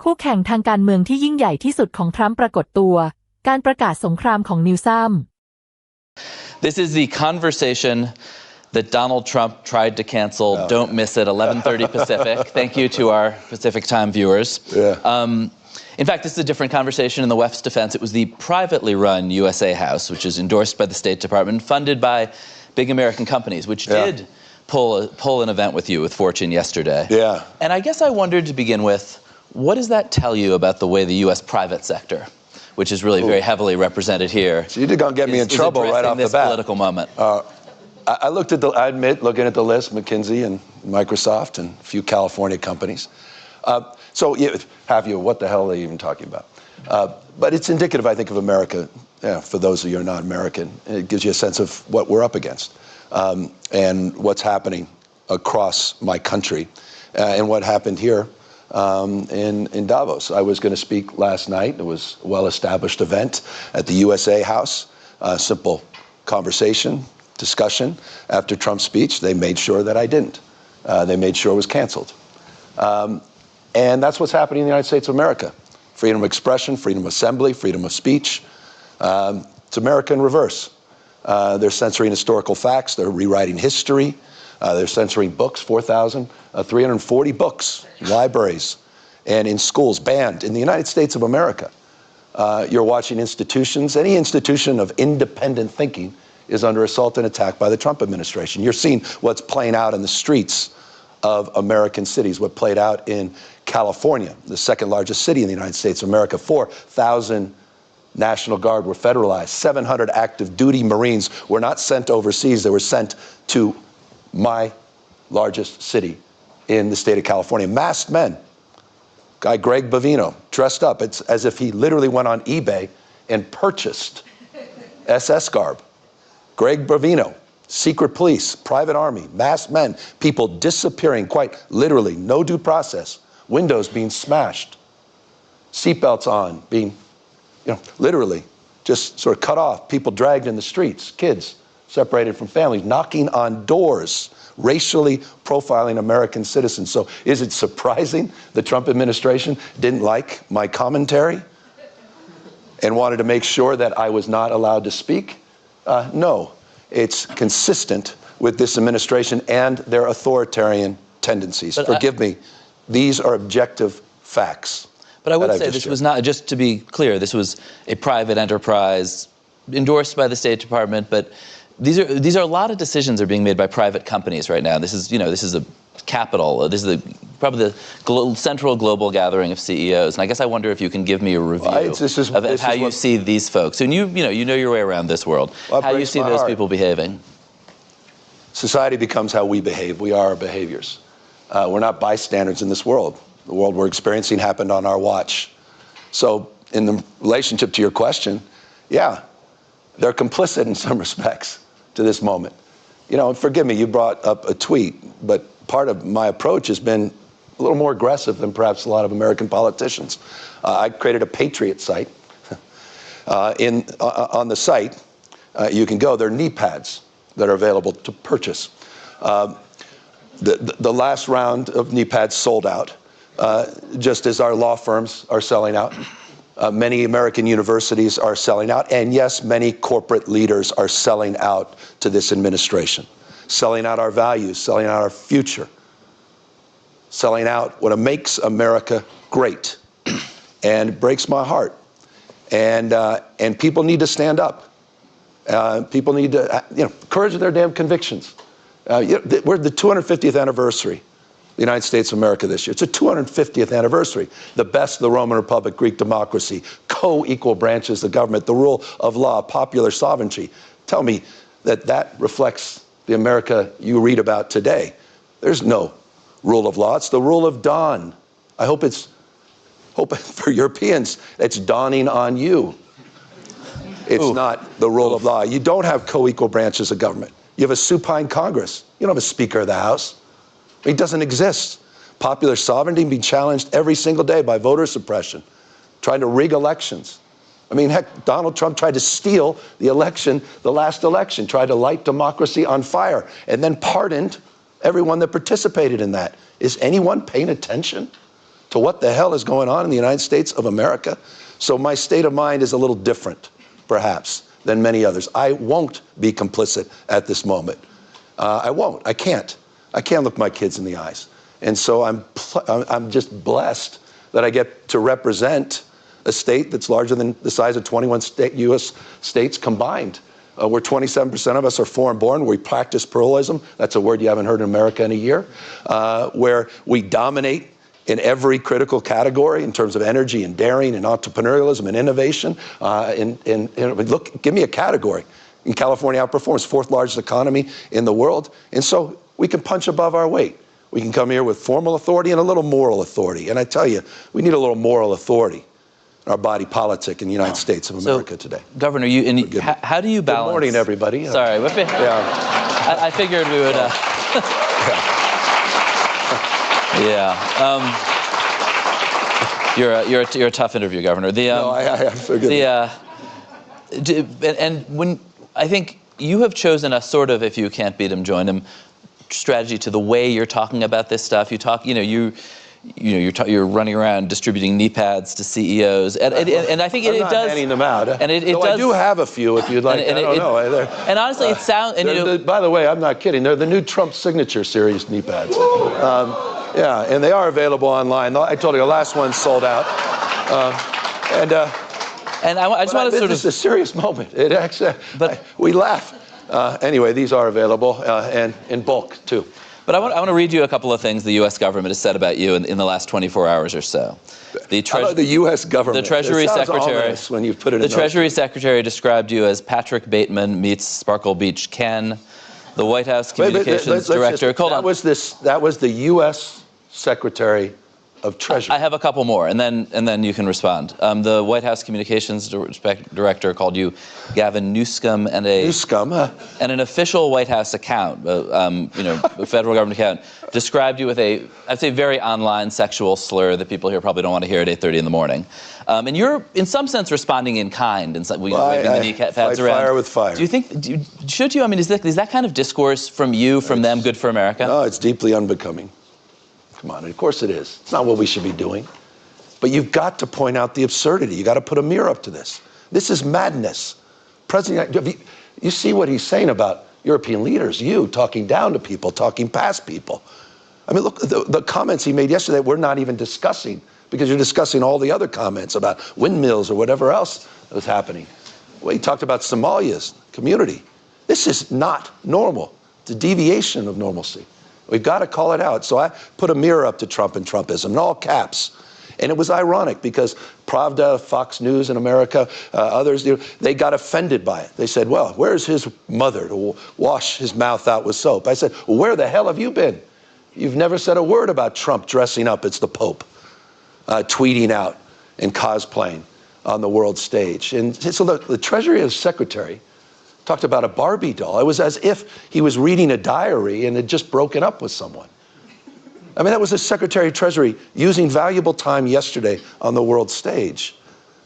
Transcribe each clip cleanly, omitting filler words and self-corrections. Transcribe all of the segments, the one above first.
คู่แข่งทางการเมืองที่ยิ่งใหญ่ที่สุดของทรัมป์ปรากฏตัวการประกาศสงครามของนิวซัม This is the conversation that Donald Trump tried to cancel. Don't miss it, 11:30 Pacific. Thank you to our Pacific time viewers. In fact, this is a different conversation in the West's defense. It was the privately run USA House, which is endorsed by the State Department, funded by big American companies, which did pull an event with you with Fortune yesterday. And I guess I wondered to begin with, what does that tell you about the way the U.S. private sector, which is really very heavily represented here, so you're going to get me in trouble right off the bat. Political moment. I looked at I admit, looking at the list, McKinsey and Microsoft and a few California companies. So what the hell are they even talking about? But it's indicative, I think, of America. For those of you who are not American, it gives you a sense of what we're up against and what's happening across my country and what happened here in Davos. I was going to speak last night. It was a well-established event at the USA House. Simple conversation, discussion. After Trump's speech, they made sure that I didn't. They made sure it was canceled. And that's what's happening in the United States of America. Freedom of expression, freedom of assembly, freedom of speech. It's America in reverse. They're censoring historical facts. They're rewriting history. They're censoring books, 4,340 books, libraries, and in schools, banned in the United States of America. You're watching institutions. Any institution of independent thinking is under assault and attack by the Trump administration. You're seeing what's playing out in the streets of American cities, what played out in California, the second largest city in the United States of America. 4,000 National Guard were federalized. 700 active duty Marines were not sent overseas. They were sent to my largest city in the state of California. Masked men. Guy Greg Bovino, dressed up. It's as if he literally went on eBay and purchased SS garb. Greg Bovino, secret police, private army, masked men, people disappearing quite literally, no due process, windows being smashed, seatbelts on, being, literally just sort of cut off, people dragged in the streets, kids separated from families, knocking on doors, racially profiling American citizens. So is it surprising the Trump administration didn't like my commentary and wanted to make sure that I was not allowed to speak? No, it's consistent with this administration and their authoritarian tendencies. But forgive me, these are objective facts. But I would say this was not, just to be clear, this was a private enterprise endorsed by the State Department, but these are a lot of decisions are being made by private companies right now. This is a capital. This is probably the central global gathering of CEOs. And I guess I wonder if you can give me a review of how you see these folks. And you know your way around this world. How you see those people behaving. Society becomes how we behave. We are our behaviors. We're not bystanders in this world. The world we're experiencing happened on our watch. So in the relationship to your question, yeah, they're complicit in some respects to this moment. Forgive me, you brought up a tweet, but part of my approach has been a little more aggressive than perhaps a lot of American politicians. I created a Patriot site. On the site, you can go. There are knee pads that are available to purchase. The last round of knee pads sold out, just as our law firms are selling out. Many American universities are selling out, and yes, many corporate leaders are selling out to this administration, selling out our values, selling out our future, selling out what makes America great, and it breaks my heart. And people need to stand up. People need to, courage of their damn convictions. We're the 250th anniversary. The United States of America this year. It's the 250th anniversary. The best of the Roman Republic, Greek democracy, co-equal branches of government, the rule of law, popular sovereignty. Tell me that reflects the America you read about today. There's no rule of law. It's the rule of dawn. I hope for Europeans, it's dawning on you. It's not the rule of law. You don't have co-equal branches of government. You have a supine Congress. You don't have a Speaker of the House. It doesn't exist. Popular sovereignty being challenged every single day by voter suppression, trying to rig elections. Heck, Donald Trump tried to steal the last election, tried to light democracy on fire, and then pardoned everyone that participated in that. Is anyone paying attention to what the hell is going on in the United States of America. So my state of mind is a little different, perhaps, than many others. I won't be complicit at this moment. I won't. I can't. I can't look my kids in the eyes. And so I'm just blessed that I get to represent a state that's larger than the size of 21 U.S. states combined. Where 27% of us are foreign-born. We practice pluralism. That's a word you haven't heard in America in a year. Where we dominate in every critical category in terms of energy and daring and entrepreneurialism and innovation. Look, give me a category. In California outperforms, fourth largest economy in the world. And so we can punch above our weight. We can come here with formal authority and a little moral authority. And I tell you, we need a little moral authority in our body politic in the United States of America today. Governor, how do you balance? Good morning, everybody. Sorry. I figured we would... You're a tough interview, Governor. No, I forget. And when I think you have chosen a sort of, if you can't beat him, join him, strategy to the way you're talking about this stuff. You're running around distributing knee pads to CEOs, and I think it does. Handing them out. And it does. I do have a few, if you'd like. I don't know. And honestly, it sounds. By the way, I'm not kidding. They're the new Trump signature series knee pads. And they are available online. I told you the last one sold out. And I just want to sort of. It's a serious moment. It actually. But we laugh. Anyway, these are available and in bulk too. But I want to read you a couple of things the U.S. government has said about you in the last 24 hours or so. How about the U.S. government? The Treasury Secretary. When you put it in the Treasury Secretary described you as Patrick Bateman meets Sparkle Beach Ken. The White House Communications Director. That was the U.S. Secretary of Treasury. I have a couple more, and then you can respond. The White House Communications Director called you Gavin Newscomb, and an official White House account, a federal government account, described you with I'd say, very online sexual slur that people here probably don't want to hear at 8:30 in the morning. And you're, in some sense, responding in kind, and waving the knee pads around. Fire with fire. Do you think? Should you? I mean, is that kind of discourse from you, from them, good for America? No, it's deeply unbecoming. Come on, of course it is. It's not what we should be doing. But you've got to point out the absurdity. You've got to put a mirror up to this. This is madness. You see what he's saying about European leaders, you talking down to people, talking past people. I mean, look, the comments he made yesterday we're not even discussing because you're discussing all the other comments about windmills or whatever else that was happening. Well, he talked about Somalia's community. This is not normal. It's a deviation of normalcy. We've got to call it out. So I put a mirror up to Trump and Trumpism in all caps. And it was ironic because Pravda, Fox News in America, others, they got offended by it. They said, well, where's his mother to wash his mouth out with soap? I said, well, where the hell have you been? You've never said a word about Trump dressing up as the Pope, tweeting out and cosplaying on the world stage. And so the Treasury Secretary talked about a Barbie doll. It was as if he was reading a diary and had just broken up with someone. I mean, that was the Secretary of Treasury using valuable time yesterday on the world stage.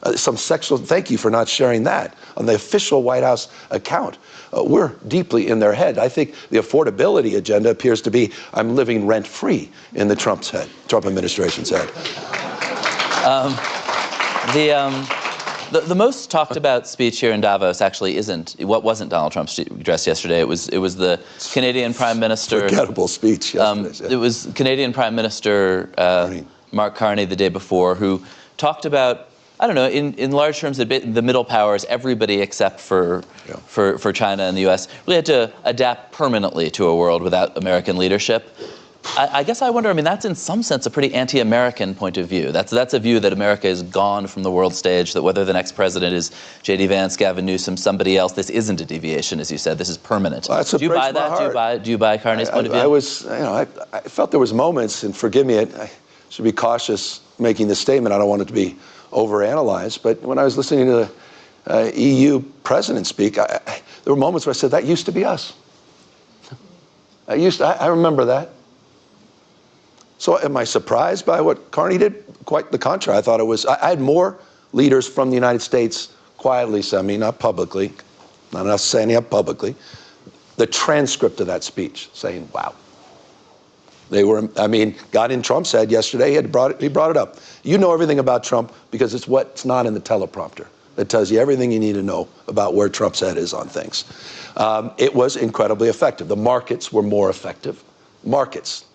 Thank you for not sharing that on the official White House account. We're deeply in their head. I think the affordability agenda appears to be, I'm living rent-free in the Trump administration's head. The most talked about speech here in Davos actually wasn't Donald Trump's address yesterday. It was the Canadian Prime Minister. Forgettable speech yesterday. It was Canadian Prime Minister Mark Carney the day before, who talked about, I don't know, in large terms, the middle powers, everybody except for China and the U.S. really had to adapt permanently to a world without American leadership. I guess I wonder, I mean, that's in some sense a pretty anti-American point of view. That's a view that America is gone from the world stage, that whether the next president is J.D. Vance, Gavin Newsom, somebody else, this isn't a deviation, as you said. This is permanent. Well, do you buy that? Do you buy Carney's point of view? I felt there was moments, and forgive me, I should be cautious making this statement. I don't want it to be overanalyzed. But when I was listening to the EU president speak, there were moments where I said, that used to be us. I remember that. So am I surprised by what Carney did? Quite the contrary. I thought it was, I had more leaders from the United States quietly send me, not publicly, not enough saying it publicly, the transcript of that speech saying, wow, They were, I mean, got in Trump's head yesterday. He brought it up. You know everything about Trump because it's what's not in the teleprompter that tells you everything you need to know about where Trump's head is on things. It was incredibly effective. The markets were more effective. Markets.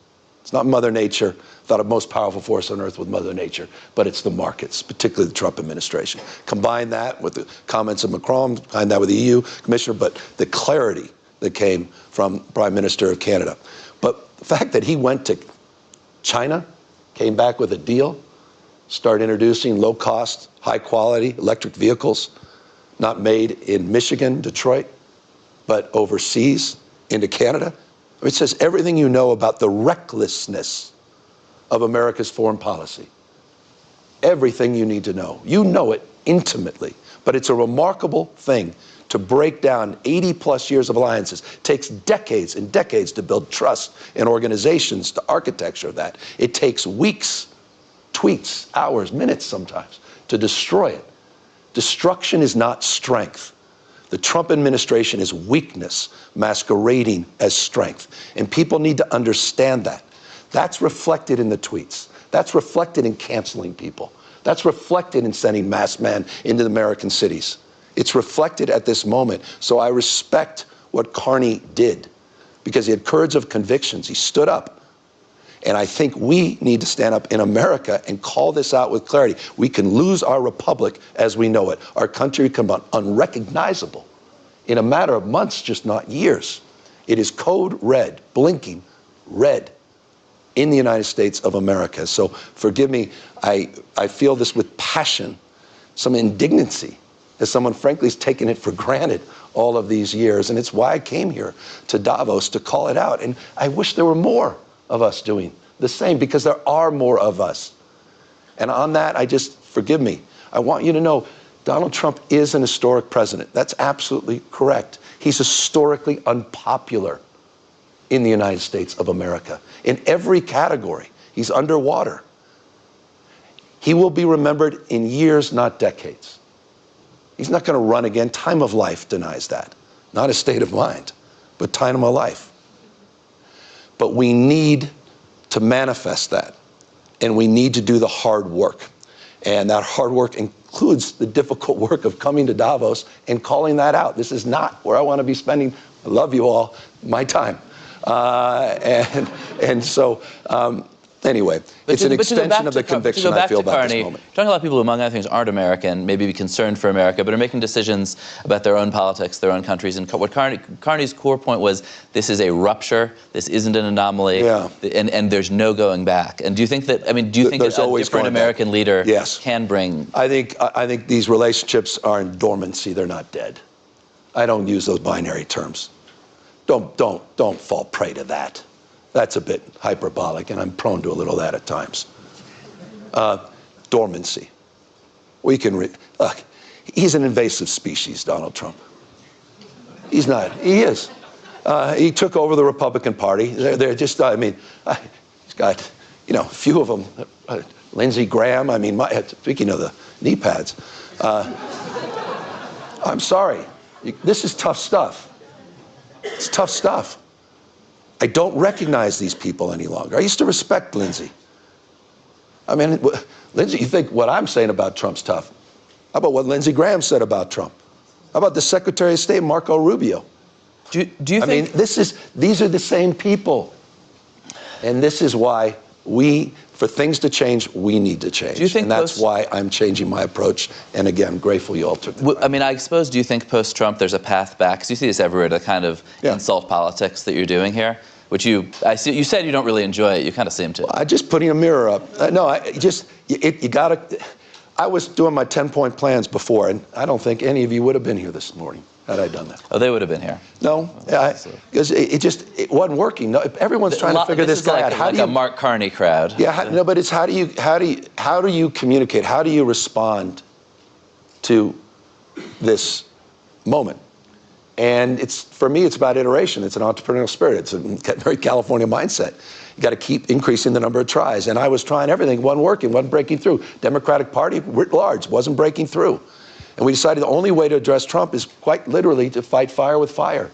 It's not Mother Nature. Thought of most powerful force on earth with Mother Nature, but it's the markets, particularly the Trump administration. Combine that with the comments of Macron, combine that with the EU commissioner, but the clarity that came from Prime Minister of Canada. But the fact that he went to China, came back with a deal, started introducing low-cost, high-quality electric vehicles, not made in Michigan, Detroit, but overseas into Canada. It says everything you know about the recklessness of America's foreign policy. Everything you need to know. You know it intimately, but it's a remarkable thing to break down 80-plus years of alliances. It takes decades and decades to build trust in organizations, to architecture that. It takes weeks, tweets, hours, minutes sometimes to destroy it. Destruction is not strength. The Trump administration is weakness masquerading as strength. And people need to understand that. That's reflected in the tweets. That's reflected in canceling people. That's reflected in sending masked men into the American cities. It's reflected at this moment. So I respect what Carney did because he had courage of convictions. He stood up. And I think we need to stand up in America and call this out with clarity. We can lose our republic as we know it. Our country can become unrecognizable in a matter of months, just not years. It is code red, blinking red in the United States of America. So forgive me, I feel this with passion, some indignancy, as someone frankly has taken it for granted all of these years. And it's why I came here to Davos to call it out. And I wish there were more of us doing the same, because there are more of us. And on that, forgive me, I want you to know Donald Trump is an historic president. That's absolutely correct. He's historically unpopular in the United States of America. In every category, he's underwater. He will be remembered in years, not decades. He's not going to run again. Time of life denies that. Not a state of mind, but time of life. But we need to manifest that, and we need to do the hard work. And that hard work includes the difficult work of coming to Davos and calling that out. This is not where I want to be spending, I love you all, my time. Anyway, it's an extension of the conviction I feel about this moment. Talking a lot of people who, among other things, aren't American, maybe be concerned for America, but are making decisions about their own politics, their own countries. And what Carney's core point was, this is a rupture, this isn't an anomaly, and there's no going back. And do you think that, that a different American leader can bring? I think these relationships are in dormancy, they're not dead. I don't use those binary terms. Don't fall prey to that. That's a bit hyperbolic, and I'm prone to a little of that at times. Dormancy. Look, he's an invasive species, Donald Trump. He's not. He is. He took over the Republican Party. They're just, he's got, a few of them. Lindsey Graham, speaking of the knee pads. I'm sorry. This is tough stuff. It's tough stuff. I don't recognize these people any longer. I used to respect Lindsey. Lindsey, you think what I'm saying about Trump's tough? How about what Lindsey Graham said about Trump? How about the Secretary of State, Marco Rubio? Do you think... these are the same people. And this is why for things to change, we need to change. Do you think and that's why I'm changing my approach. And again, I'm grateful you all took the time. I suppose, do you think post-Trump there's a path back? Because you see this everywhere, the kind of insult politics that you're doing here, which you said you don't really enjoy it. You kind of seem to. Well, just putting a mirror up. I was doing my 10-point plans before, and I don't think any of you would have been here this morning had I done that. Oh, they would have been here. No, because it wasn't working. No, everyone's trying to figure this guy out. How do you, a Mark Carney crowd. Yeah, but it's how do you communicate? How do you respond to this moment? And for me, it's about iteration. It's an entrepreneurial spirit. It's a very California mindset. You got to keep increasing the number of tries. And I was trying everything, wasn't working, wasn't breaking through. Democratic Party, writ large, wasn't breaking through. And we decided the only way to address Trump is quite literally to fight fire with fire.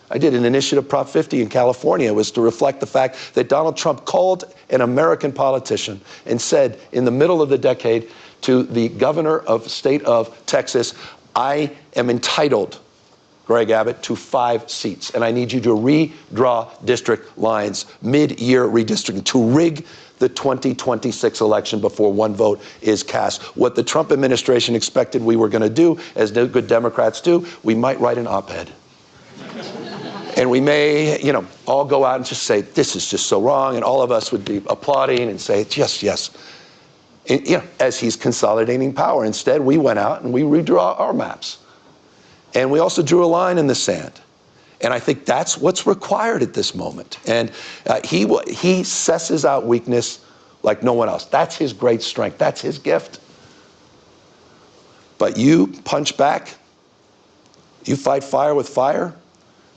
I did an initiative, Prop 50 in California. It was to reflect the fact that Donald Trump called an American politician and said in the middle of the decade to the governor of the state of Texas, I am entitled, Greg Abbott, to 5 seats, and I need you to redraw district lines, mid-year redistricting, to rig the 2026 election before one vote is cast. What the Trump administration expected we were going to do, as good Democrats do, we might write an op-ed. And we may, all go out and just say, this is just so wrong, and all of us would be applauding and say, yes, yes. And, as he's consolidating power. Instead, we went out and we redraw our maps. And we also drew a line in the sand. And I think that's what's required at this moment. And he cesses out weakness like no one else. That's his great strength. That's his gift. But you punch back. You fight fire with fire.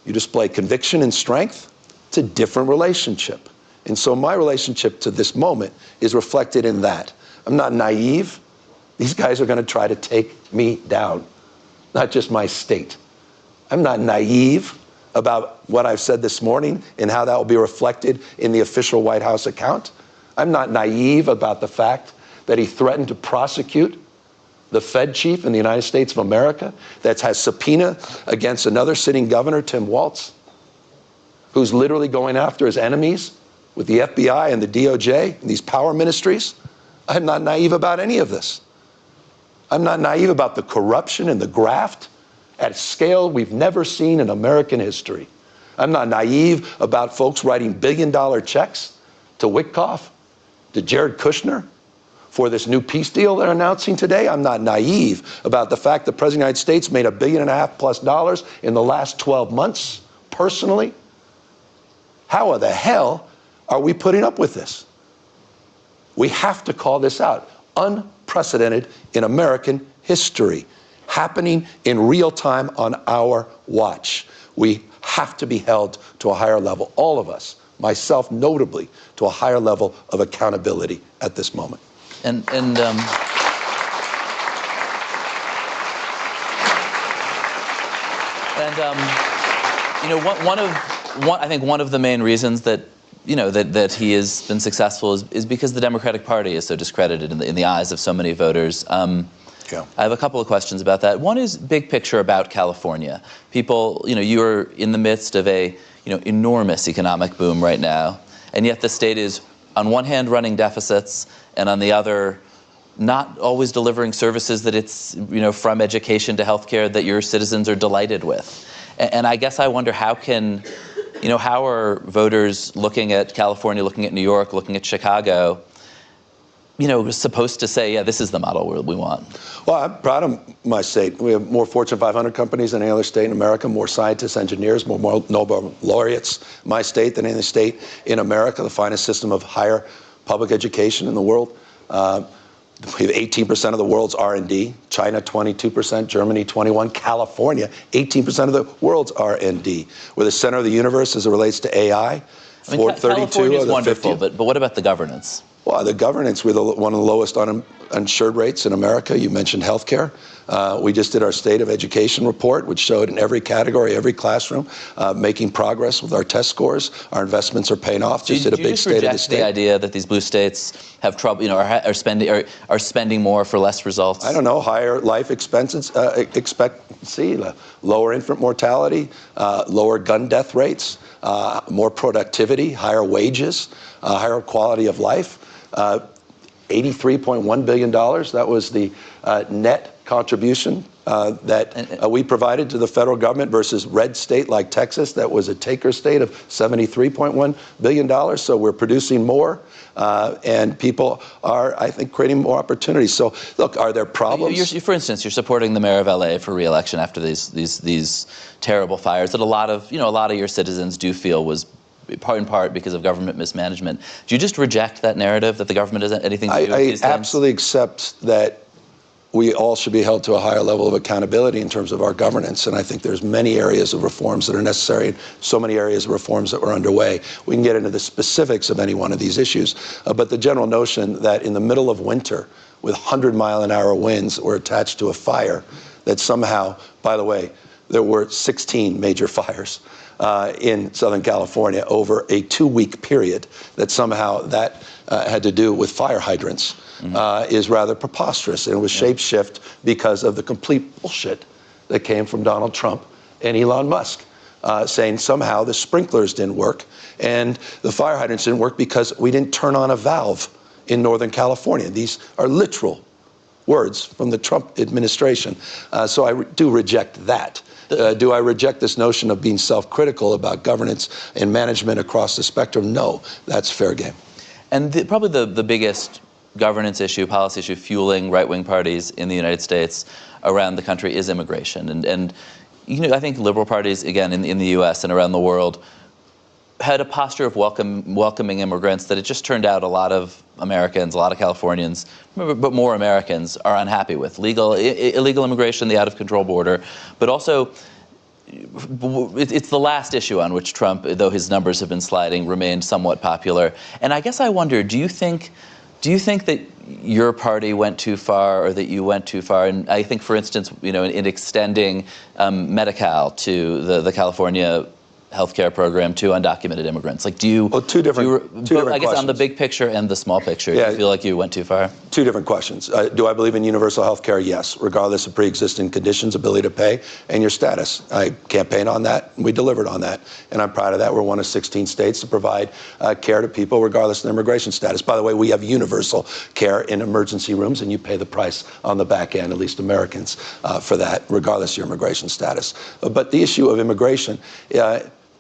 You display conviction and strength. It's a different relationship. And so my relationship to this moment is reflected in that. I'm not naive. These guys are going to try to take me down, not just my state. I'm not naive about what I've said this morning and how that will be reflected in the official White House account. I'm not naive about the fact that he threatened to prosecute the Fed chief in the United States of America that has subpoena against another sitting governor, Tim Walz, who's literally going after his enemies with the FBI and the DOJ and these power ministries. I'm not naive about any of this. I'm not naive about the corruption and the graft at a scale we've never seen in American history. I'm not naive about folks writing billion-dollar checks to Witkoff, to Jared Kushner, for this new peace deal they're announcing today. I'm not naive about the fact that the President of the United States made $1.5 billion+ in the last 12 months, personally. How the hell are we putting up with this? We have to call this out. Unprecedented in American history, happening in real time on our watch. We have to be held to a higher level, all of us, myself notably, to a higher level of accountability at this moment. And I think one of the main reasons that that he has been successful is because the Democratic Party is so discredited in the eyes of so many voters. I have a couple of questions about that. One is big picture about California. People, you're in the midst of a enormous economic boom right now, and yet the state is on one hand running deficits, and on the other, not always delivering services that it's, from education to healthcare that your citizens are delighted with. And I guess I wonder how are voters looking at California, looking at New York, looking at Chicago, supposed to say, yeah, this is the model we want? Well, I'm proud of my state. We have more Fortune 500 companies than any other state in America, more scientists, engineers, more Nobel laureates, my state, than any state in America, the finest system of higher public education in the world. We have 18% of the world's R&D, China 22%, Germany 21%, California 18% of the world's R&D. We're the center of the universe as it relates to AI. California is wonderful, but what about the governance? Well, the governance, we're one of the lowest uninsured rates in America. You mentioned healthcare. We just did our State of Education report, which showed in every category, every classroom, making progress with our test scores. Our investments are paying off. Just did a big State of the State. The idea that these blue states have trouble, are spending more for less results? I don't know. Higher life expectancy, lower infant mortality, lower gun death rates, more productivity, higher wages, higher quality of life. $83.1 billion. That was the net contribution that we provided to the federal government versus red state like Texas that was a taker state of $73.1 billion. So we're producing more, and people are, I think, creating more opportunities. So look, are there problems? For instance, you're supporting the mayor of LA for re-election after these terrible fires that a lot of your citizens do feel was in part because of government mismanagement. Do you just reject that narrative that the government has anything to do with these things? I absolutely accept that we all should be held to a higher level of accountability in terms of our governance, and I think there's many areas of reforms that are necessary, so many areas of reforms that were underway. We can get into the specifics of any one of these issues, but the general notion that in the middle of winter, with 100-mile-an-hour winds that were attached to a fire, that somehow, by the way, there were 16 major fires, in Southern California over a 2-week period, that somehow that had to do with fire hydrants is rather preposterous, and it was shapeshift because of the complete bullshit that came from Donald Trump and Elon Musk, saying somehow the sprinklers didn't work and the fire hydrants didn't work because we didn't turn on a valve in Northern California. These are literal words from the Trump administration. So I do reject that. Do I reject this notion of being self-critical about governance and management across the spectrum? No, that's fair game. And probably the biggest governance issue, policy issue, fueling right-wing parties in the United States around the country is immigration. And you know, I think liberal parties, again, in the U.S. and around the world, had a posture of welcoming immigrants that it just turned out a lot of Americans, a lot of Californians, but more Americans are unhappy with. Illegal immigration, the out-of-control border, but also it's the last issue on which Trump, though his numbers have been sliding, remained somewhat popular. And I guess I wonder, do you think that your party went too far, or that you went too far? And I think, for instance, you know, in extending Medi-Cal to the California healthcare program to undocumented immigrants. Like, do you? Well, two different I guess questions. On the big picture and the small picture, do you feel like you went too far? Two different questions. Do I believe in universal health care? Yes, regardless of pre-existing conditions, ability to pay, and your status. I campaigned on that, and we delivered on that, and I'm proud of that. We're one of 16 states to provide care to people regardless of their immigration status. By the way, we have universal care in emergency rooms, and you pay the price on the back end, at least Americans, for that, regardless of your immigration status. But the issue of immigration,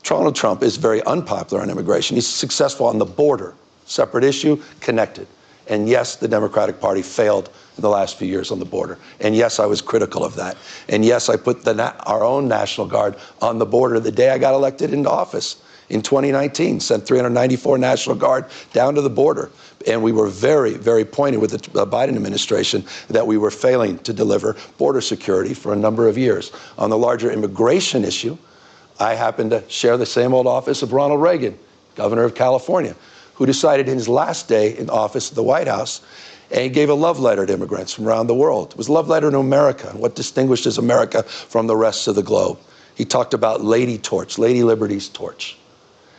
Donald Trump is very unpopular on immigration. He's successful on the border. Separate issue, connected. And yes, the Democratic Party failed in the last few years on the border. And yes, I was critical of that. And yes, I put our own National Guard on the border the day I got elected into office in 2019, sent 394 National Guard down to the border. And we were very, very pointed with the Biden administration that we were failing to deliver border security for a number of years. On the larger immigration issue, I happen to share the same old office of Ronald Reagan, governor of California, who decided in his last day in office at the White House, and he gave a love letter to immigrants from around the world. It was a love letter to America and what distinguishes America from the rest of the globe. He talked about Lady Torch, Lady Liberty's torch.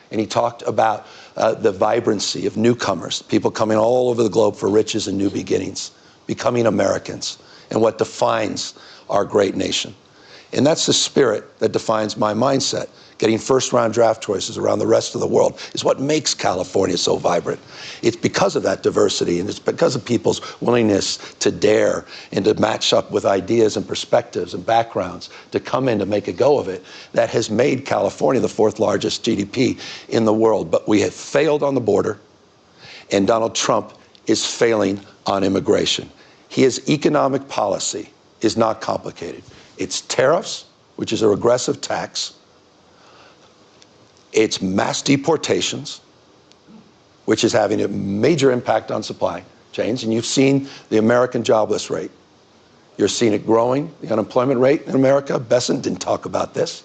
And he talked about the vibrancy of newcomers, people coming all over the globe for riches and new beginnings, becoming Americans, and what defines our great nation. And that's the spirit that defines my mindset. Getting first-round draft choices around the rest of the world is what makes California so vibrant. It's because of that diversity, and it's because of people's willingness to dare and to match up with ideas and perspectives and backgrounds to come in to make a go of it that has made California the 4th largest GDP in the world. But we have failed on the border, and Donald Trump is failing on immigration. His economic policy is not complicated. It's tariffs, which is a regressive tax. It's mass deportations, which is having a major impact on supply chains. And you've seen the American jobless rate. You're seeing it growing, the unemployment rate in America. Besant didn't talk about this.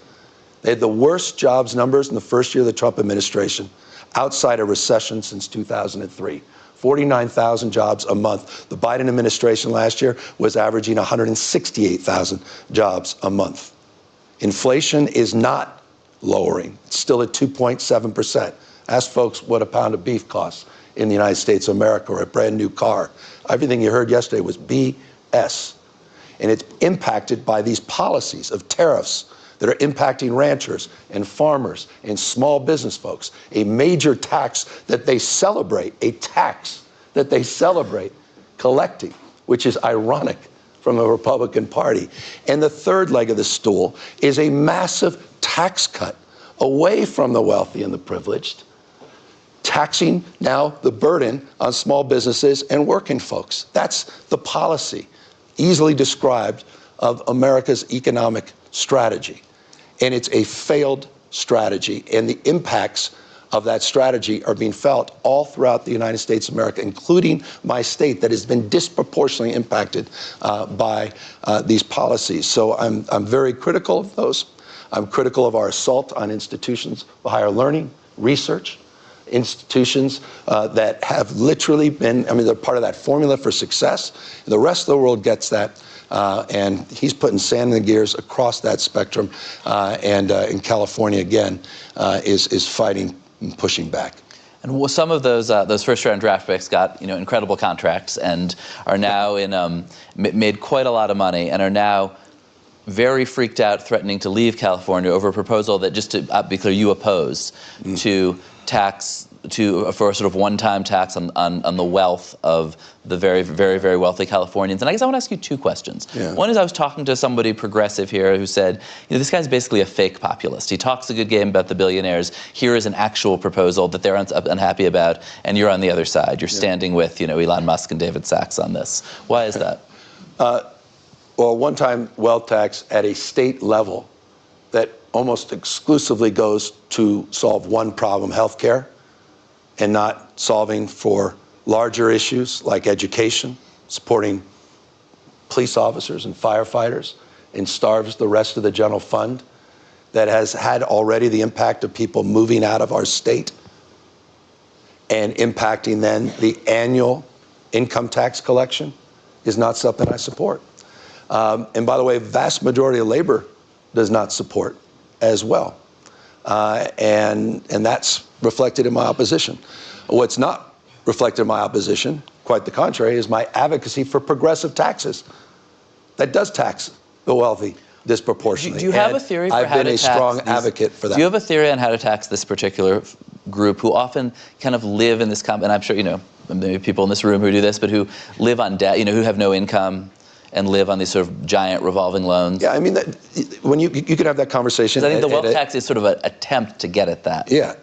They had the worst jobs numbers in the first year of the Trump administration, outside a recession since 2003. 49,000 jobs a month. The Biden administration last year was averaging 168,000 jobs a month. Inflation is not lowering. It's still at 2.7%. Ask folks what a pound of beef costs in the United States of America, or a brand new car. Everything you heard yesterday was BS. And it's impacted by these policies of tariffs that are impacting ranchers and farmers and small business folks. A major tax that they celebrate, collecting, which is ironic from the Republican Party. And the third leg of the stool is a massive tax cut away from the wealthy and the privileged, taxing now the burden on small businesses and working folks. That's the policy, easily described, of America's economic strategy. And it's a failed strategy, and the impacts of that strategy are being felt all throughout the United States of America, including my state that has been disproportionately impacted by these policies. So I'm very critical of those. I'm critical of our assault on institutions of higher learning, research, institutions that have literally been, I mean, they're part of that formula for success. The rest of the world gets that. And he's putting sand in the gears across that spectrum. And in California, again, is fighting and pushing back. And some of those first-round draft picks got incredible contracts and are now made quite a lot of money and are now very freaked out, threatening to leave California over a proposal that, just to be clear, you oppose to tax for a sort of one-time tax on the wealth of the very, very, very wealthy Californians. And I guess I want to ask you two questions. Yeah. One is, I was talking to somebody progressive here who said, this guy's basically a fake populist. He talks a good game about the billionaires. Here is an actual proposal that they're unhappy about, and you're on the other side. You're standing with Elon Musk and David Sachs on this. Why is that? Well, one-time wealth tax at a state level that almost exclusively goes to solve one problem, healthcare, and not solving for larger issues like education, supporting police officers and firefighters, and starves the rest of the general fund, that has had already the impact of people moving out of our state and impacting then the annual income tax collection, is not something I support. And by the way, vast majority of labor does not support as well. And that's reflected in my opposition. What's not reflected in my opposition, quite the contrary, is my advocacy for progressive taxes that does tax the wealthy disproportionately. Do you have a theory for I've how been to a tax strong advocate for that. Do you have a theory on how to tax this particular group who often kind of live in this, and I'm sure, maybe people in this room who do this, but who live on debt, who have no income and live on these sort of giant revolving loans? Yeah, I mean, when you could have that conversation. I think the wealth tax is sort of an attempt to get at that. Yeah,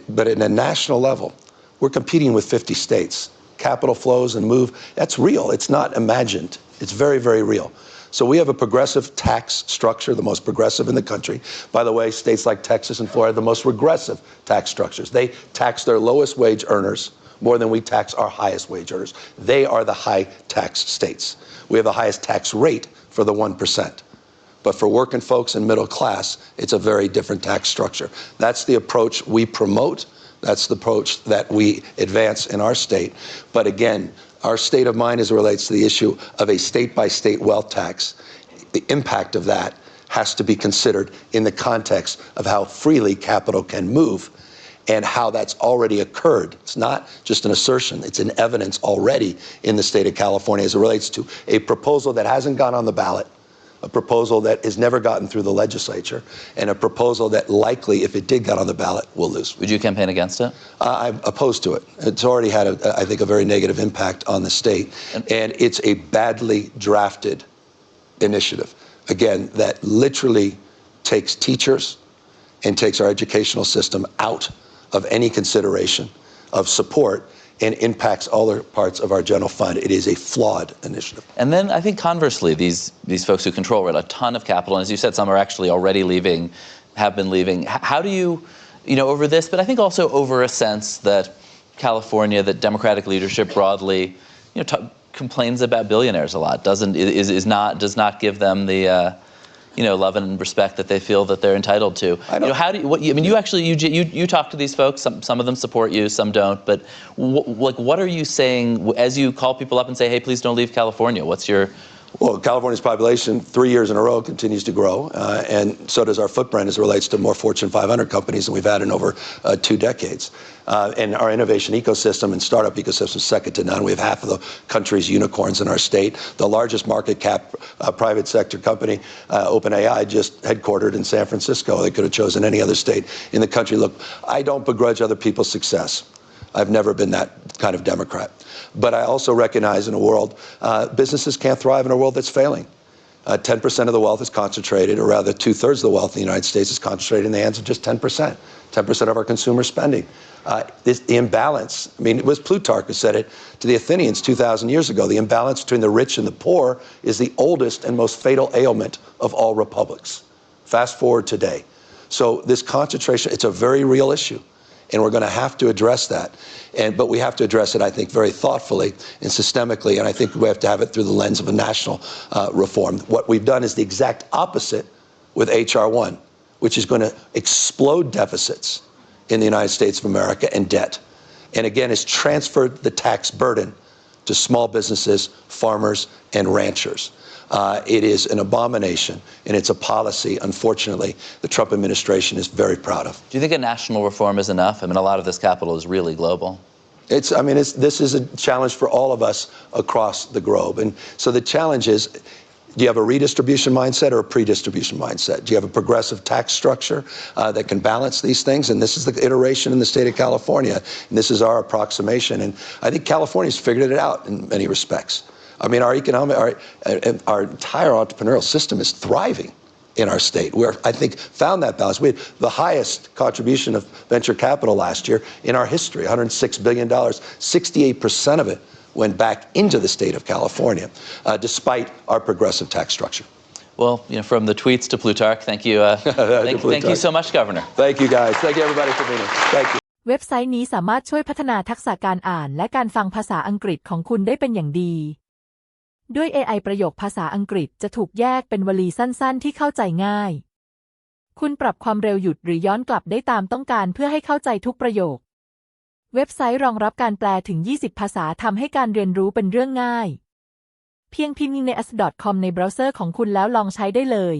but at a national level, we're competing with 50 states. Capital flows and move, that's real. It's not imagined. It's very, very real. So we have a progressive tax structure, the most progressive in the country. By the way, states like Texas and Florida, the most regressive tax structures. They tax their lowest wage earners more than we tax our highest wage earners. They are the high tax states. We have the highest tax rate for the 1%. But for working folks and middle class, it's a very different tax structure. That's the approach we promote. That's the approach that we advance in our state. But again, our state of mind as it relates to the issue of a state-by-state wealth tax, the impact of that has to be considered in the context of how freely capital can move and how that's already occurred. It's not just an assertion, it's an evidence already in the state of California as it relates to a proposal that hasn't gone on the ballot, a proposal that has never gotten through the legislature, and a proposal that likely, if it did get on the ballot, will lose. Would you campaign against it? I'm opposed to it. It's already had, I think, a very negative impact on the state, and it's a badly drafted initiative, again, that literally takes teachers and takes our educational system out of any consideration of support and impacts other parts of our general fund. It is a flawed initiative. And then I think conversely, these folks who control a ton of capital, and as you said, some are actually already leaving, have been leaving. How do you, over this, but I think also over a sense that California, that Democratic leadership broadly, complains about billionaires a lot, does not give them the love and respect that they feel that they're entitled to. You talk to these folks. Some of them support you, some don't. But what are you saying as you call people up and say, "Hey, please don't leave California"? What's your Well, California's population 3 years in a row continues to grow, and so does our footprint as it relates to more Fortune 500 companies than we've had in over 2 decades. And our innovation ecosystem and startup ecosystem is second to none. We have half of the country's unicorns in our state. The largest market cap private sector company, OpenAI, just headquartered in San Francisco. They could have chosen any other state in the country. Look, I don't begrudge other people's success. I've never been that kind of Democrat. But I also recognize in a world, businesses can't thrive in a world that's failing. 10% of the wealth is concentrated, or rather 2/3 of the wealth in the United States is concentrated in the hands of just 10%. 10% of our consumer spending. The imbalance, it was Plutarch who said it to the Athenians 2,000 years ago. The imbalance between the rich and the poor is the oldest and most fatal ailment of all republics. Fast forward today. So this concentration, it's a very real issue. And we're going to have to address that. But we have to address it, I think, very thoughtfully and systemically. And I think we have to have it through the lens of a national reform. What we've done is the exact opposite with H.R. 1, which is going to explode deficits in the United States of America and debt. And again, it's transferred the tax burden to small businesses, farmers, and ranchers. It is an abomination, and it's a policy, unfortunately, the Trump administration is very proud of. Do you think a national reform is enough? I mean, a lot of this capital is really global. This is a challenge for all of us across the globe. And so the challenge is, do you have a redistribution mindset or a pre-distribution mindset? Do you have a progressive tax structure that can balance these things? And this is the iteration in the state of California. And this is our approximation. And I think California's figured it out in many respects. I mean, our entire entrepreneurial system is thriving in our state, where I think found that balance. We had the highest contribution of venture capital last year in our history, $106 billion. 68% of it went back into the state of California, despite our progressive tax structure. Well, from the tweets to Plutarch, thank you. Thank you so much, Governor. Thank you, guys. Thank you, everybody, for being here. Thank you. เว็บไซต์นี้สามารถช่วยพัฒนาทักษะการอ่านและการฟังภาษาอังกฤษของคุณได้เป็นอย่างดี ด้วย AI ประโยคภาษาอังกฤษจะถูกแยกเป็นวลีสั้นๆที่เข้าใจง่าย คุณปรับความเร็วหยุดหรือย้อนกลับได้ตามต้องการเพื่อให้เข้าใจทุกประโยค เว็บไซต์รองรับการแปลถึง 20 ภาษาทำให้การเรียนรู้เป็นเรื่องง่าย เพียงพิมพ์ใน as.com ในเบราว์เซอร์ของคุณแล้วลองใช้ได้เลย